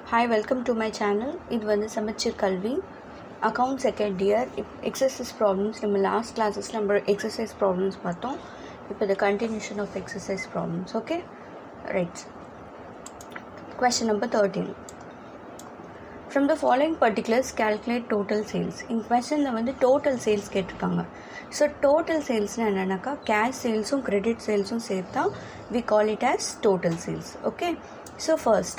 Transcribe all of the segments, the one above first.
Hi, welcome to my channel. இது வந்து சமச்சீர் கல்வி account second year. Exercise problems நம்ம லாஸ்ட் கிளாஸஸில் நம்ம எக்ஸசைஸ் ப்ராப்ளம்ஸ் பார்த்தோம். இப்போ the continuation of exercise problems. Okay, right. Question number 13. From the following particulars calculate total sales. In questionல வந்து total sales கேட்டிருக்காங்க. ஸோ total salesனால் என்னென்னாக்கா கேஷ் சேல்ஸும் கிரெடிட் சேல்ஸும் சேர்த்தா we call it as total sales. Okay, so first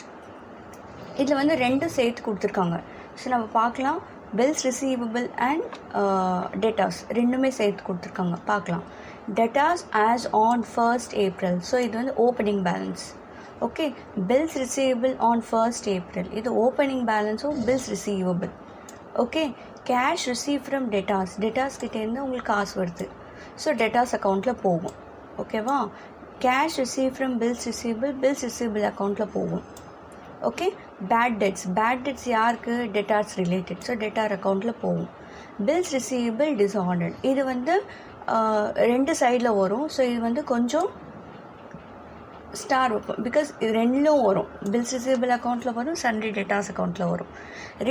இதில் வந்து ரெண்டு சேர்த்து கொடுத்துருக்காங்க. So நம்ம பார்க்கலாம், பில்ஸ் ரிசீவபிள் அண்ட் டெட்டாஸ் ரெண்டுமே சேர்த்து கொடுத்துருக்காங்க. பார்க்கலாம், debtors as on 1st April. So இது வந்து opening balance. Okay, bills receivable on 1st April, இது ஓப்பனிங் பேலன்ஸும் bills receivable. Okay, cash receive from debtors கிட்டேருந்து உங்களுக்கு காசு வருது. ஸோ டெட்டாஸ் அக்கௌண்ட்டில் போகும். ஓகேவா, cash receive from bills receivable அக்கௌண்ட்டில் போகும். ஓகே, பேட் டெட்ஸ் யாருக்கு? Debtors related. ஸோ டெட்டார் அக்கௌண்ட்டில் போகும். பில்ஸ் ரிசீவபிள் டிஸார்டர்ட், இது வந்து ரெண்டு சைடில் வரும். ஸோ இது வந்து கொஞ்சம் ஸ்டார் வைப்போம், பிகாஸ் இது ரெண்டும் வரும். பில்ஸ் ரிசீவபிள் அக்கௌண்ட்டில் வரும், சன்ட்ரி டெட்டார்ஸ் அக்கௌண்ட்டில் வரும்.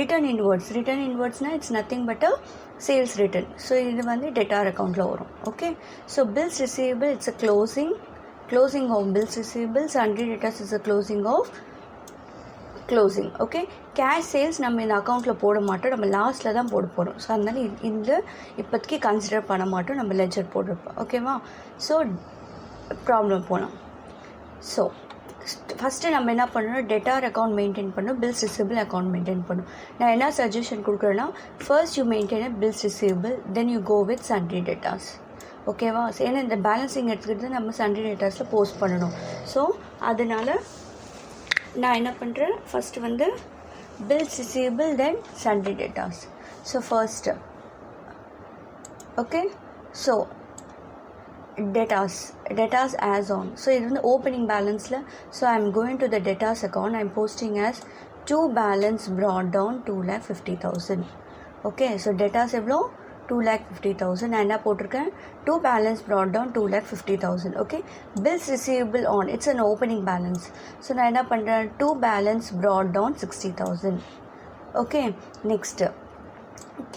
ரிட்டர்ன் இன்வர்ட்ஸ்னால் it's nothing but a sales return. So இது வந்து டெட்டார் அக்கௌண்ட்டில் வரும். Okay, so bills receivable it's a closing of bills receivable, sundry debtors it's a closing of closing. Okay, cash sales நம்ம இந்த அக்கௌண்ட்டில் போட மாட்டோம், நம்ம லாஸ்ட்டில் தான் போட போகிறோம். ஸோ அதனால இந்த இப்போதைக்கு கன்சிடர் பண்ண மாட்டோம், நம்ம லெஜர் போட்டிருப்போம். ஓகேவா, ஸோ ப்ராப்ளம் போகலாம். ஸோ ஃபஸ்ட்டு நம்ம என்ன பண்ணணும், டெட்டார் அக்கௌண்ட் மெயின்டைன் பண்ணணும், பில்ஸ் ரிசீவபிள் அக்கௌண்ட் மெயின்டைன் பண்ணணும். நான் என்ன சஜஷன் கொடுக்குறேன்னா, first you maintain bills receivable, then you go with sundry debtors. ஓகேவா, ஏன்னா இந்த பேலன்சிங் எடுத்துக்கிட்டு நம்ம சன்ட்ரி டெட்டார்ஸில் போஸ்ட் பண்ணணும். ஸோ அதனால் நான் என்ன பண்ணுறேன், ஃபஸ்ட்டு வந்து bills receivable then sundry debtors. So first okay, so debtors as on. So இது வந்து opening பேலன்ஸில். So I am going to the debtors account, I am posting as to balance brought down 2,50,000. Okay, so debtors எவ்வளோ? 2,50,000. நான் என்ன போட்டிருக்கேன், to balance brought down 2,50,000. Okay, bills receivable on, it's an opening balance. So நான் என்ன பண்ணுறேன், to balance brought down 60,000. Okay, next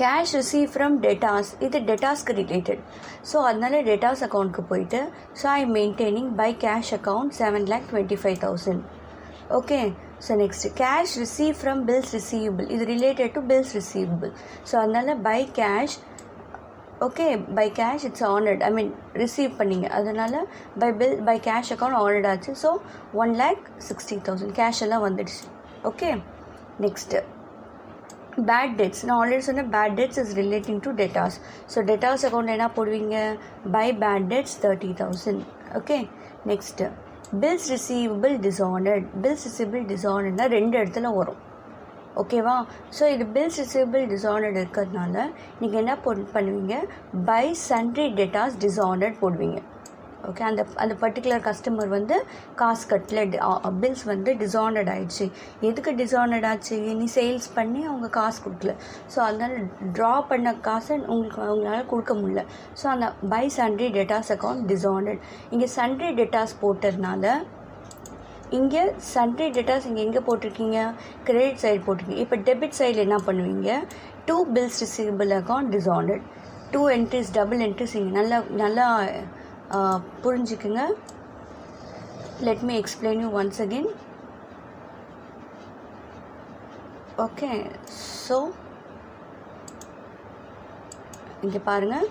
cash receive from debtors, இது டெட்டாஸ்க்கு related. So அதனால டெட்டார்ஸ் அக்கௌண்ட்க்கு போயிட்டு, so I maintaining by cash account 7,25,000. Okay, so next cash receive from bills receivable, இது related to bills receivable. So அதனால by cash. Okay, by cash it's honoured, I mean receive பண்ணிங்க, அதனால் by cash account honoured ஆச்சு. So 1,60,000 cash எல்லாம் வந்துடுச்சு. Okay, next bad debts. நான் already சொன்னேன், bad debts is relating to debtors. So debtors account என்ன போடுவீங்க, by bad debts 30,000. Okay, next bills receivable டிஸார்டர்ட்னா ரெண்டு இடத்துல வரும். ஓகேவா, ஸோ இது பில்ஸ் ரிசீவபிள் டிஸார்டர்ட் இருக்கிறதுனால நீங்கள் என்ன பண்ணுவீங்க, பை சன்ட்ரி டெட்டார்ஸ் டிஸார்டர்ட் போடுவீங்க. ஓகே, அந்த பர்டிகுலர் கஸ்டமர் வந்து காசு கட்டல, பில்ஸ் வந்து டிஸார்டர்ட் ஆகிடுச்சு. எதுக்கு டிஸார்டர்ட் ஆச்சு, நீ சேல்ஸ் பண்ணி அவங்க காசு கொடுக்கல. ஸோ அதனால் ட்ரா பண்ண காசை அவங்களால கொடுக்க முடியல. ஸோ அந்த பை சன்ட்ரி டெட்டார்ஸ் அக்கௌண்ட் டிஸார்டர்ட். இங்கே சன்ட்ரி டெட்டார்ஸ் போட்டதுனால, இங்கே சன்ட்ரி டெட்டார்ஸ் இங்கே எங்கே போட்டிருக்கீங்க, கிரெடிட் சைடு போட்டிருக்கீங்க. இப்போ டெபிட் சைடில் என்ன பண்ணுவீங்க, to bills receivable account dishonoured, two entries, double entries. இங்கே நல்லா புரிஞ்சுக்குங்க. Let me explain you once again. Okay, so இங்கே பாருங்கள்,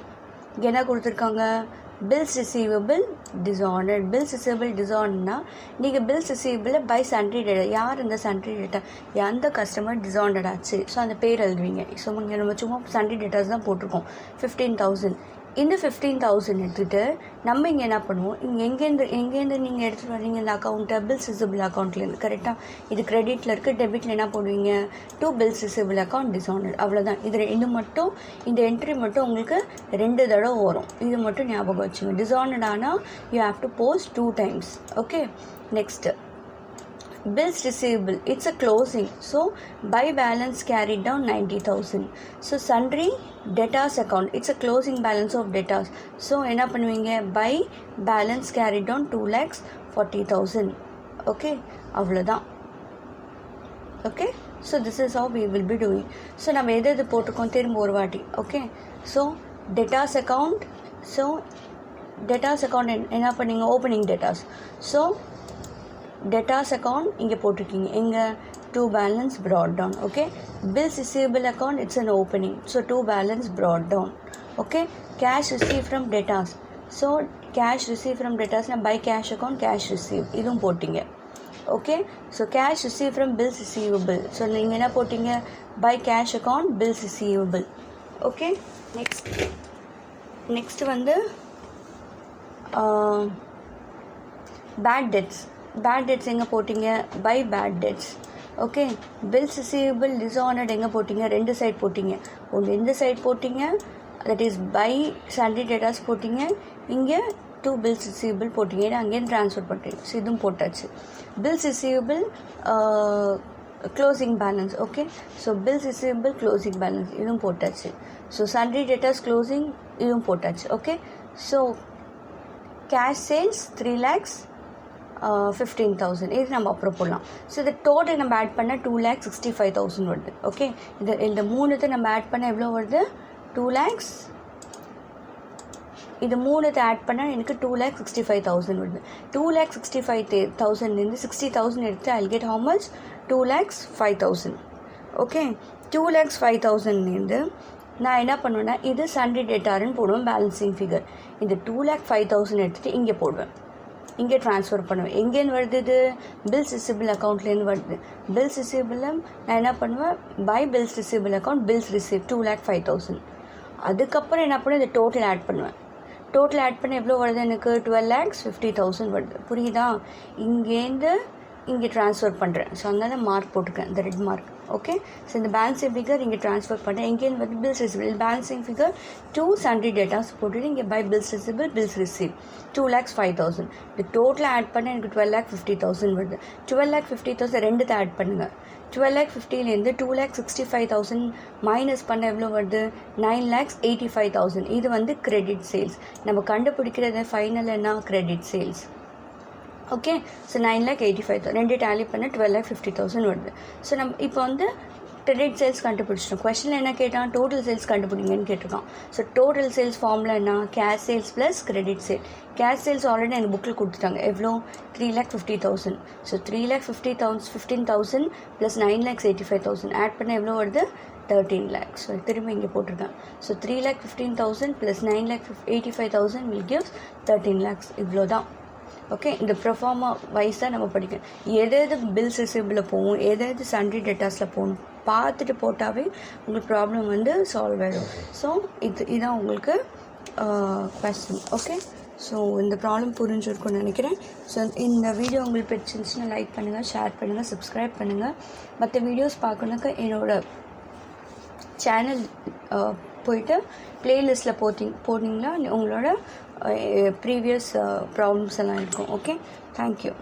இங்கே என்ன கொடுத்துருக்காங்க, பில்ஸ் ரிசீவபிள் டிஸார்டர்ட்னா நீங்கள் bills receivable by sundry debtor, யார் இந்த சன்ட்ரி டெட்டா, எந்த கஸ்டமர் டிஸார்டர்ட் ஆச்சு. ஸோ அந்த பேர் எழுதுவீங்க. ஸோ இங்கே நம்ம சும்மா சன்ட்ரி டெட்டாஸ் தான் போட்டிருக்கோம். 15,000. இந்த 15,000 எடுத்துகிட்டு நம்ம இங்கே என்ன பண்ணுவோம், இங்கே எங்கேருந்து நீங்கள் எடுத்துகிட்டு வரீங்க இந்த அக்கௌண்ட்டை, பில்ஸ் ரிசீவபிள் அக்கௌண்ட்லேருந்து. கரெக்டாக, இது கிரெடிட்டில் இருக்குது, டெபிட்டில் என்ன போடுவீங்க, டூ பில்ஸ் ரிசீவபிள் அக்கௌண்ட் டிஸார்டர்ட். அவ்வளோதான். இது மட்டும், இந்த என்ட்ரி மட்டும் உங்களுக்கு 2 தடவை வரும். இது மட்டும் ஞாபகம் வச்சுங்க. டிஸார்டர்ட் ஆனால் you have to post 2 times. Okay, next bills receivable, it's a closing. So by balance carried down 90,000. So sundry debtors account, it's a closing balance of debtors. So என்ன பண்ணுவீங்க, by balance carried down 2,40,000. Okay, அவ்வளோதான். okay. So this is how we will be doing. So நம்ம எது போட்டுக்கோம் திரும்ப ஒரு வாட்டி. okay. So debtors account, so debtors account என்ன பண்ணீங்க, opening debtors. so debtors account இங்கே போட்டிருக்கீங்க, எங்கே to balance brought down. okay. bills receivable account, it's an opening, so to balance brought down. okay. cash received from debtors, so cash received from debtors by cash account cash received இதுவும் போட்டிங்க. okay. so cash received from bills receivable, so நீங்கள் என்ன போட்டிங்க, by cash account bills receivable. okay. next வந்து bad debts எங்கே போட்டிங்க, by bad debts. okay. bills receivable dishonored எங்கே போட்டிங்க, ரெண்டு சைட் போட்டிங்க, ஒன்று இந்த சைட் போட்டிங்க, that is by sundry debtors போட்டிங்க, இங்கே to bills receivable போட்டிங்க, ஏன்னா அங்கேயும் ட்ரான்ஸ்ஃபர் பண்ணுறீங்க. ஸோ இதுவும் போட்டாச்சு. bills receivable closing balance. okay. so bills receivable closing balance இதுவும் போட்டாச்சு. ஸோ sundry debtors closing இதுவும் போட்டாச்சு. okay. so cash sales 3,15,000 இது நம்ம அப்புறம் போடலாம். ஸோ இது டோட்டல் நம்ம ஆட் பண்ணால் 2,65,000 வருது. ஓகே. இந்த மூணுத்தை நம்ம ஆட் பண்ணால் எவ்வளோ வருது, 2 lakhs. இது மூணுத்தை ஆட் பண்ணால் எனக்கு 2,65,000 வருது. 2,65,000 60,000 எடுத்து I'll get how much, 2,05,000. Okay. 2,05,000 நான் என்ன பண்ணுவேன்னா இது சண்டே டேட்டாருன்னு போடுவேன் பேலன்சிங் ஃபிகர். இந்த 2,05,000 எடுத்துகிட்டு இங்கே போடுவேன், இங்கே ட்ரான்ஸ்ஃபர் பண்ணுவேன். எங்கேருந்து வருது இது, பில்ஸ் ரிசீவபிள் அக்கௌண்ட்லேருந்து வருது. பில்ஸ் ரிசீவபிள் நான் என்ன பண்ணுவேன், by bills receivable account bills receive 2,05,000. அதுக்கப்புறம் என்ன பண்ணுவேன், இந்த டோட்டல் ஆட் பண்ணுவேன். டோட்டல் ஆட் பண்ண எவ்வளோ வருது எனக்கு, 12,50,000 வருது. புரியுதா? இங்கேருந்து இங்கே ட்ரான்ஸ்ஃபர் பண்ணுறேன். ஸோ அதனால மார்க் போட்டுக்கேன், இந்த ரெட் மார்க். ஓகே. ஸோ இந்த பேலன்சிங் ஃபிகர் இங்கே ட்ரான்ஸ்ஃபர் பண்ணுறேன். எங்கேருந்து வந்து bills receivable balancing figure 2 sundry debtors போட்டுட்டு இங்கே by bills receivable bills receive 2,05,000. இந்த டோட்டலாக ஆட் பண்ண எனக்கு 12,50,000 வருது. 12,50,000 ரெண்டுத்தை ஆட் பண்ணுங்கள். 12,50,000 2,65,000 மைனஸ் பண்ண எவ்வளோ வருது, 9,85,000. இது வந்து கிரெடிட் சேல்ஸ். நம்ம கண்டுபிடிக்கிறது ஃபைனல் என்ன, கிரெடிட் சேல்ஸ். ஓகே. ஸோ 9,85,000 ரெண்டு டேலி பண்ண 12,50,000 வருது. ஸோ நம்ம இப்போ வந்து கிரெடிட் சேல்ஸ் கண்டுபிடிச்சிட்டோம். கொஸ்டினில் என்ன கேட்டான், டோட்டல் சேல்ஸ் கண்டுபிடிங்கன்னு கேட்டிருக்கான். ஸோ டோட்டல் சேல்ஸ் ஃபார்மில் என்ன, cash sales plus credit sale. Cash sales already எனக்கு புக்கில் கொடுத்துட்டாங்க, எவ்வளோ, 3,50,000. ஸோ 3,15,000 ப்ளஸ் 9,85,000 ஆட் பண்ண எவ்வளோ வருது, 13 lakhs. ஸோ திரும்ப இங்கே போட்டிருக்கேன். So 3,15,000 plus 9,85,000 will gives 13 lakhs. இவ்வளோ தான். ஓகே. இந்த ப்ரொஃபார்மா வைஸ் தான் நம்ம படிக்கணும். எது பில்ஸ் ரிசீவபிளில் போகும், எது சண்டரி டேட்டாஸில் போகணும் பார்த்துட்டு போட்டாவே உங்களுக்கு ப்ராப்ளம் வந்து சால்வ் ஆகிடும். ஸோ இதுதான் உங்களுக்கு கொஸ்டின். ஓகே. ஸோ இந்த ப்ராப்ளம் புரிஞ்சிருக்கும்னு நினைக்கிறேன். ஸோ இந்த வீடியோ உங்களுக்கு பிடிச்சிருந்துச்சுன்னா லைக் பண்ணுங்கள், ஷேர் பண்ணுங்கள், சப்ஸ்கிரைப் பண்ணுங்கள். மற்ற வீடியோஸ் பார்க்கணுக்க என்னோடய சேனல் போயிட்டு ப்ளேலிஸ்ட்டில் போட்டிங்கன்னா உங்களோட ப்ரீவியஸ் ப்ராப்ளம்ஸ் எல்லாம் இருக்கும். ஓகே. தேங்க்யூ.